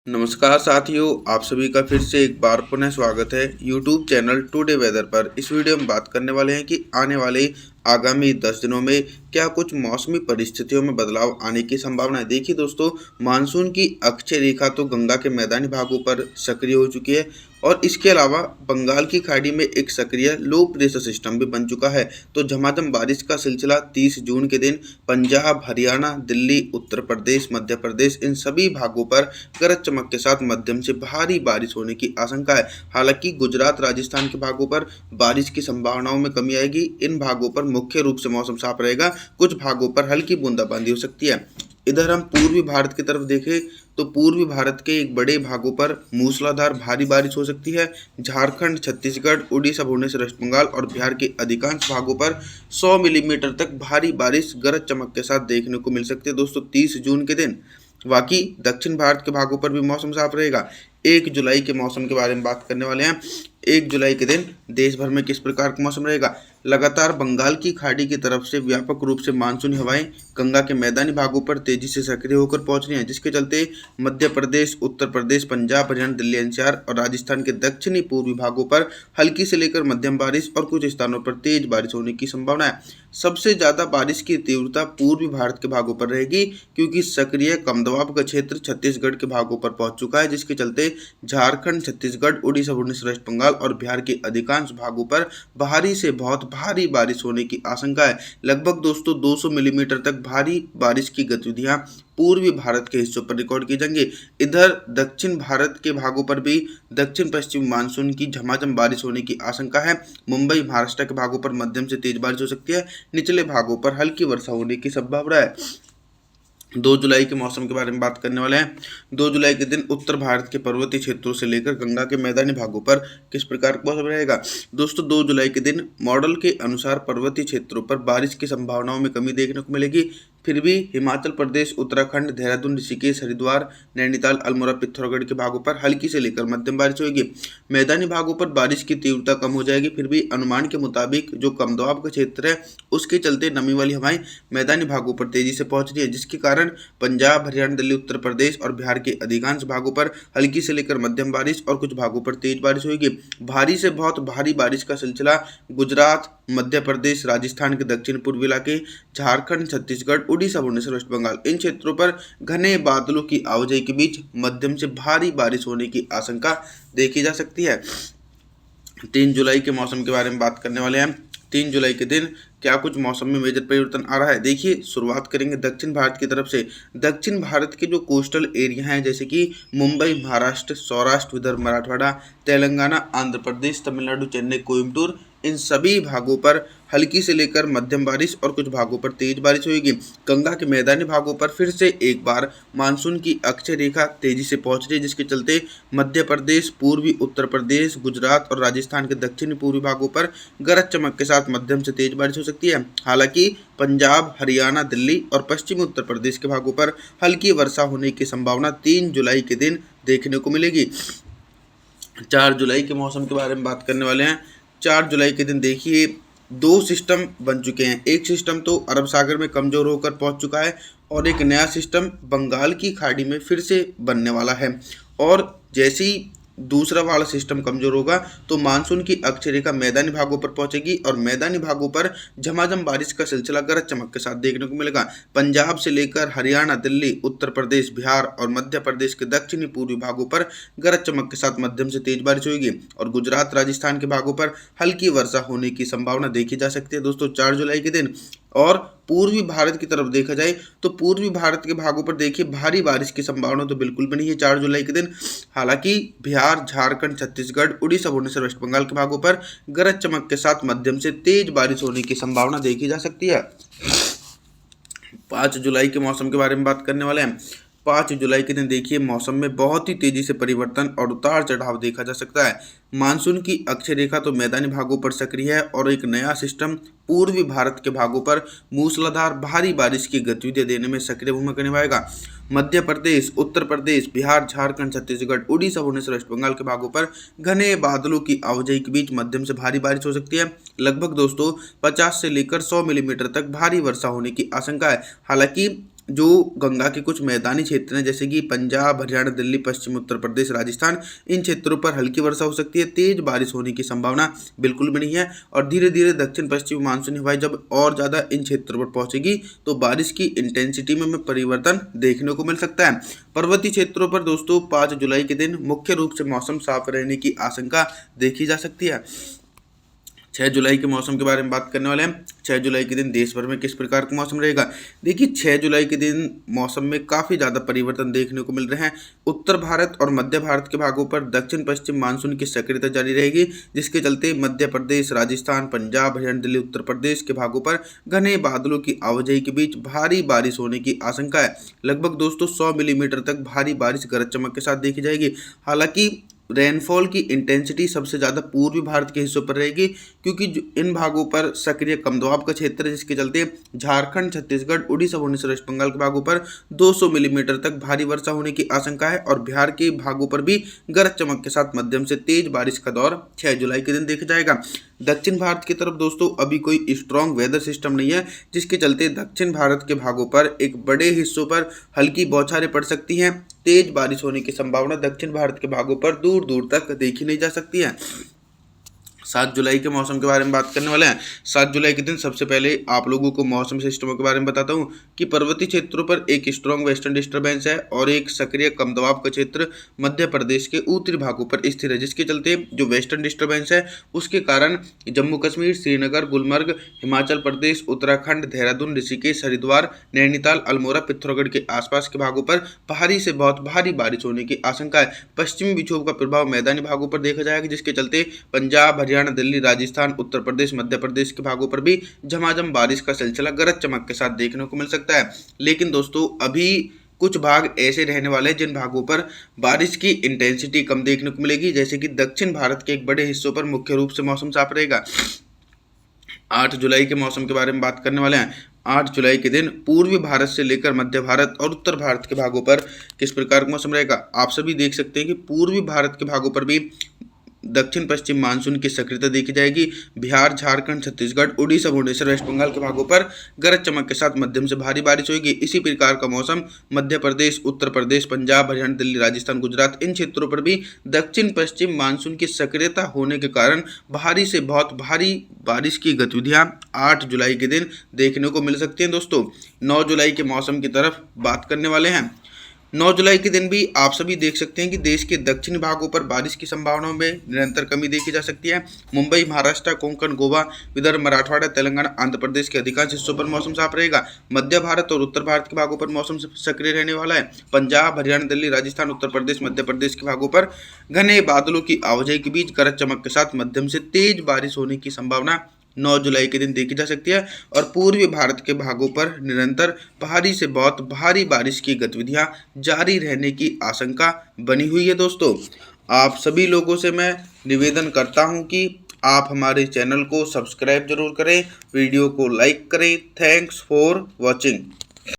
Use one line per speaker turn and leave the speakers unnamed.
नमस्कार साथियों, आप सभी का फिर से एक बार पुनः स्वागत है यूट्यूब चैनल टुडे वेदर पर। इस वीडियो में बात करने वाले हैं कि आने वाले आगामी 10 दिनों में क्या कुछ मौसमी परिस्थितियों में बदलाव आने की संभावना है। देखिए दोस्तों, मानसून की अक्षय रेखा तो गंगा के मैदानी भागों पर सक्रिय हो चुकी है और इसके अलावा बंगाल की खाड़ी में एक सक्रिय लो प्रेशर सिस्टम भी बन चुका है। तो झमाझम बारिश का सिलसिला 30 जून के दिन पंजाब, हरियाणा, दिल्ली, उत्तर प्रदेश, मध्य प्रदेश इन सभी भागों पर गरज चमक के साथ मध्यम से भारी बारिश होने की आशंका है। हालांकि गुजरात, राजस्थान के भागों पर बारिश की संभावनाओं में कमी आएगी। इन भागों पर मुख्य रूप से मौसम साफ रहेगा, कुछ भागों पर हल्की बूंदाबांदी हो सकती है। इधर हम पूर्वी भारत की तरफ देखें तो पूर्वी भारत के एक बड़े भागों पर मूसलाधार भारी बारिश हो सकती है। झारखंड, छत्तीसगढ़, उड़ीसा, भुवनेश्वर, वेस्ट बंगाल और बिहार के अधिकांश भागों पर 100 मिलीमीटर तक भारी बारिश गरज चमक के साथ देखने को मिल सकती है दोस्तों 30 जून के दिन। बाकी दक्षिण भारत के भागों पर भी मौसम साफ रहेगा। 1 जुलाई के मौसम के बारे में बात करने वाले हैं। 1 जुलाई के दिन देश भर में किस प्रकार का मौसम रहेगा। लगातार बंगाल की खाड़ी की तरफ से व्यापक रूप से मानसूनी हवाएं गंगा के मैदानी भागों पर तेजी से सक्रिय होकर पहुंच रही हैं, जिसके चलते मध्य प्रदेश, उत्तर प्रदेश, पंजाब, हरियाणा, दिल्ली एनसीआर और राजस्थान के दक्षिणी पूर्वी भागों पर हल्की से लेकर मध्यम बारिश और कुछ स्थानों पर तेज बारिश होने की संभावना है। सबसे ज्यादा बारिश की तीव्रता पूर्वी भारत के भागों पर रहेगी, क्योंकि सक्रिय कम दबाव का क्षेत्र छत्तीसगढ़ के भागों पर पहुंच चुका है, जिसके चलते झारखंड, छत्तीसगढ़, उड़ीसा, भुवनेश्वर, वेस्ट बंगाल और बिहार के अधिकांश भागों पर भारी से बहुत भारी बारिश होने की आशंका है। लगभग दोस्तों 200 मिलीमीटर तक भारी बारिश की गतिविधियां पूर्वी भारत के हिस्सों पर रिकॉर्ड की जाएंगी। इधर दक्षिण भारत के भागों पर भी दक्षिण पश्चिम मानसून की झमाझम बारिश होने की आशंका है। मुंबई, महाराष्ट्र के भागों पर मध्यम से तेज बारिश हो सकती है। निचले भागों पर हल्की वर्षा होने की संभावना है। 2 जुलाई के मौसम के बारे में बात करने वाले हैं। 2 जुलाई के दिन उत्तर भारत के पर्वतीय क्षेत्रों से लेकर गंगा के मैदानी भागों पर किस प्रकार का मौसम रहेगा। दोस्तों 2 जुलाई के दिन मॉडल के अनुसार पर्वतीय क्षेत्रों पर बारिश की संभावनाओं में कमी देखने को मिलेगी। फिर भी हिमाचल प्रदेश, उत्तराखंड, देहरादून, ऋषिकेश, हरिद्वार, नैनीताल, अल्मोड़ा, पिथौरागढ़ के भागों पर हल्की से लेकर मध्यम बारिश होगी। मैदानी भागों पर बारिश की तीव्रता कम हो जाएगी। फिर भी अनुमान के मुताबिक जो कम दबाव का क्षेत्र है उसके चलते नमी वाली हवाएं मैदानी भागों पर तेजी से पहुंच रही है, जिसके कारण पंजाब, हरियाणा, दिल्ली, उत्तर प्रदेश और बिहार के अधिकांश भागों पर हल्की से लेकर मध्यम बारिश और कुछ भागों पर तेज बारिश होगी। भारी से बहुत भारी बारिश का सिलसिला गुजरात, मध्य प्रदेश, राजस्थान के दक्षिण पूर्वी इलाके, झारखंड, छत्तीसगढ़, उड़ीसा, भुवनेश्वर, वेस्ट बंगाल इन क्षेत्रों पर घने बादलों की आवाजाही के बीच मध्यम से भारी बारिश होने की आशंका देखी जा सकती है। 3 जुलाई के मौसम के बारे में बात करने वाले हैं। 3 जुलाई के दिन क्या कुछ मौसम में मेजर परिवर्तन आ रहा है। देखिए, शुरुआत करेंगे दक्षिण भारत की तरफ से। दक्षिण भारत के जो कोस्टल एरिया हैं जैसे कि मुंबई, महाराष्ट्र, सौराष्ट्र, विदर्भ, मराठवाड़ा, तेलंगाना, आंध्र प्रदेश, तमिलनाडु, चेन्नई, कोयम्बटूर इन सभी भागों पर हल्की से लेकर मध्यम बारिश और कुछ भागों पर तेज बारिश होगी। गंगा के मैदानी भागों पर फिर से एक बार मानसून की अक्षय रेखा तेजी से पहुंच रही है, जिसके चलते मध्य प्रदेश, पूर्वी उत्तर प्रदेश, गुजरात और राजस्थान के दक्षिणी पूर्वी भागों पर गरज चमक के साथ मध्यम से तेज बारिश हो सकती है। हालांकि पंजाब, हरियाणा, दिल्ली और पश्चिमी उत्तर प्रदेश के भागों पर हल्की वर्षा होने की संभावना 3 जुलाई के दिन देखने को मिलेगी। 4 जुलाई के मौसम के बारे में बात करने वाले हैं। 4 जुलाई के दिन देखिए, 2 सिस्टम बन चुके हैं। एक सिस्टम तो अरब सागर में कमजोर होकर पहुंच चुका है और एक नया सिस्टम बंगाल की खाड़ी में फिर से बनने वाला है। और जैसे ही दूसरा वाला सिस्टम कमजोर होगा तो मानसून की अक्षय रेखा मैदानी भागों पर पहुंचेगी और मैदानी भागों पर झमाझम बारिश का सिलसिला गरज चमक के साथ देखने को मिलेगा। पंजाब से लेकर हरियाणा, दिल्ली, उत्तर प्रदेश, बिहार और मध्य प्रदेश के दक्षिणी पूर्वी भागों पर गरज चमक के साथ मध्यम से तेज बारिश होगी और गुजरात, राजस्थान के भागों पर हल्की वर्षा होने की संभावना देखी जा सकती है दोस्तों 4 जुलाई के दिन। और पूर्वी भारत की तरफ देखा जाए तो पूर्वी भारत के भागों पर देखिए भारी बारिश की संभावना तो बिल्कुल भी नहीं है 4 जुलाई के दिन। हालांकि बिहार, झारखंड, छत्तीसगढ़, उड़ीसा, भुवनेश्वर, वेस्ट बंगाल के भागों पर गरज चमक के साथ मध्यम से तेज बारिश होने की संभावना देखी जा सकती है। 5 जुलाई के मौसम के बारे में बात करने वाले हैं। 5 जुलाई के दिन देखिए, मौसम में बहुत ही तेजी से परिवर्तन और उतार चढ़ाव देखा जा सकता है। मानसून की अक्षय रेखा तो मैदानी भागों पर सक्रिय है और एक नया सिस्टम पूर्वी भारत के भागों पर मूसलाधार भारी बारिश की गतिविधियां देने में सक्रिय भूमिका निभाएगा। मध्य प्रदेश, उत्तर प्रदेश, बिहार, झारखंड, छत्तीसगढ़, उड़ीसा, भुवनेश्वर, वेस्ट बंगाल के भागों पर घने बादलों की आवाजाही के बीच मध्यम से भारी बारिश हो सकती है। लगभग दोस्तों 50 से लेकर 100 मिलीमीटर तक भारी वर्षा होने की आशंका है। हालांकि जो गंगा के कुछ मैदानी क्षेत्र हैं जैसे कि पंजाब, हरियाणा, दिल्ली, पश्चिम उत्तर प्रदेश, राजस्थान, इन क्षेत्रों पर हल्की वर्षा हो सकती है। तेज बारिश होने की संभावना बिल्कुल भी नहीं है। और धीरे धीरे दक्षिण पश्चिमी मानसूनी हवाएं जब और ज़्यादा इन क्षेत्रों पर पहुंचेगी तो बारिश की इंटेंसिटी में परिवर्तन देखने को मिल सकता है। पर्वतीय क्षेत्रों पर दोस्तों 5 जुलाई के दिन मुख्य रूप से मौसम साफ रहने की आशंका देखी जा सकती है। 6 जुलाई के मौसम के बारे में बात करने वाले हैं। 6 जुलाई के दिन देश भर में किस प्रकार का मौसम रहेगा। देखिए 6 जुलाई के दिन मौसम में काफ़ी ज़्यादा परिवर्तन देखने को मिल रहे हैं। उत्तर भारत और मध्य भारत के भागों पर दक्षिण पश्चिम मानसून की सक्रियता जारी रहेगी, जिसके चलते मध्य प्रदेश, राजस्थान, पंजाब, हरियाणा, दिल्ली, उत्तर प्रदेश के भागों पर घने बादलों की आवाजाही के बीच भारी बारिश होने की आशंका है। लगभग दोस्तों 100 मिलीमीटर तक भारी बारिश गरज चमक के साथ देखी जाएगी। हालांकि रेनफॉल की इंटेंसिटी सबसे ज़्यादा पूर्वी भारत के हिस्सों पर रहेगी, क्योंकि इन भागों पर सक्रिय कम दबाव का क्षेत्र है, जिसके चलते झारखंड, छत्तीसगढ़, उड़ीसा, भुवनेश्वर, वेस्ट बंगाल के भागों पर 200 मिलीमीटर तक भारी वर्षा होने की आशंका है। और बिहार के भागों पर भी गरज चमक के साथ मध्यम से तेज बारिश का दौर 6 जुलाई के दिन देखा जाएगा। दक्षिण भारत की तरफ दोस्तों अभी कोई स्ट्रॉन्ग वेदर सिस्टम नहीं है, जिसके चलते दक्षिण भारत के भागों पर एक बड़े हिस्सों पर हल्की बौछारें पड़ सकती हैं। तेज बारिश होने की संभावना दक्षिण भारत के भागों पर दूर दूर तक देखी नहीं जा सकती है। 7 जुलाई के मौसम के बारे में बात करने वाले हैं। 7 जुलाई के दिन सबसे पहले आप लोगों को मौसम सिस्टमों के बारे में बताता हूं कि पर्वतीय क्षेत्रों पर एक स्ट्रॉन्ग वेस्टर्न डिस्टर्बेंस है और एक सक्रिय कम दबाव का क्षेत्र मध्य प्रदेश के उत्तरी भागों पर स्थिर है, जिसके चलते जो वेस्टर्न डिस्टर्बेंस है उसके कारण जम्मू कश्मीर, श्रीनगर, गुलमर्ग, हिमाचल प्रदेश, उत्तराखंड, देहरादून, ऋषिकेश, हरिद्वार, नैनीताल, अल्मोड़ा, पिथौरागढ़ के आसपास के भागों पर भारी से बहुत भारी बारिश होने की आशंका है। पश्चिमी विक्षोभ का प्रभाव मैदानी भागों पर देखा जाएगा, जिसके चलते पंजाब, हरियाणा, दिल्ली, राजस्थान, उत्तर प्रदेश, मध्य प्रदेश के भागों पर भी झमाझम बारिश का सिलसिला गरज चमक के साथ देखने को मिल सकता है। लेकिन दोस्तों अभी कुछ भाग ऐसे रहने वाले हैं जिन भागों पर बारिश की इंटेंसिटी कम देखने को मिलेगी, जैसे कि दक्षिण भारत के एक बड़े हिस्सों पर मुख्य रूप से मौसम साफ रहेगा। 8 जुलाई के मौसम के बारे में बात करने वाले हैं। 8 जुलाई के दिन पूर्वी भारत से लेकर मध्य भारत और उत्तर भारत के भागों पर किस प्रकार का मौसम रहेगा। आप सभी देख सकते हैं कि पूर्वी भारत के भागों पर भी दक्षिण पश्चिम मानसून की सक्रियता देखी जाएगी। बिहार, झारखंड, छत्तीसगढ़, उड़ीसा, भुवनेश्वर, वेस्ट बंगाल के भागों पर गरज चमक के साथ मध्यम से भारी बारिश होगी। इसी प्रकार का मौसम मध्य प्रदेश, उत्तर प्रदेश, पंजाब, हरियाणा, दिल्ली, राजस्थान, गुजरात, इन क्षेत्रों पर भी दक्षिण पश्चिम मानसून की सक्रियता होने के कारण भारी से बहुत भारी बारिश की गतिविधियां 8 जुलाई के दिन देखने को मिल सकती हैं। दोस्तों 9 जुलाई के मौसम की तरफ बात करने वाले हैं। 9 जुलाई के दिन भी आप सभी देख सकते हैं कि देश के दक्षिणी भागों पर बारिश की संभावनाओं में निरंतर कमी देखी जा सकती है। मुंबई, महाराष्ट्र, कोंकण, गोवा, विदर्भ, मराठवाड़ा, तेलंगाना, आंध्र प्रदेश के अधिकांश हिस्सों पर मौसम साफ रहेगा। मध्य भारत और उत्तर भारत के भागों पर मौसम सक्रिय रहने वाला है। पंजाब, हरियाणा, दिल्ली, राजस्थान, उत्तर प्रदेश, मध्य प्रदेश के भागों पर घने बादलों की आवाजाही के बीच गरज चमक के साथ मध्यम से तेज बारिश होने की संभावना 9 जुलाई के दिन देखी जा सकती है। और पूर्वी भारत के भागों पर निरंतर भारी से बहुत भारी बारिश की गतिविधियां जारी रहने की आशंका बनी हुई है। दोस्तों आप सभी लोगों से मैं निवेदन करता हूं कि आप हमारे चैनल को सब्सक्राइब जरूर करें, वीडियो को लाइक करें। Thanks for watching.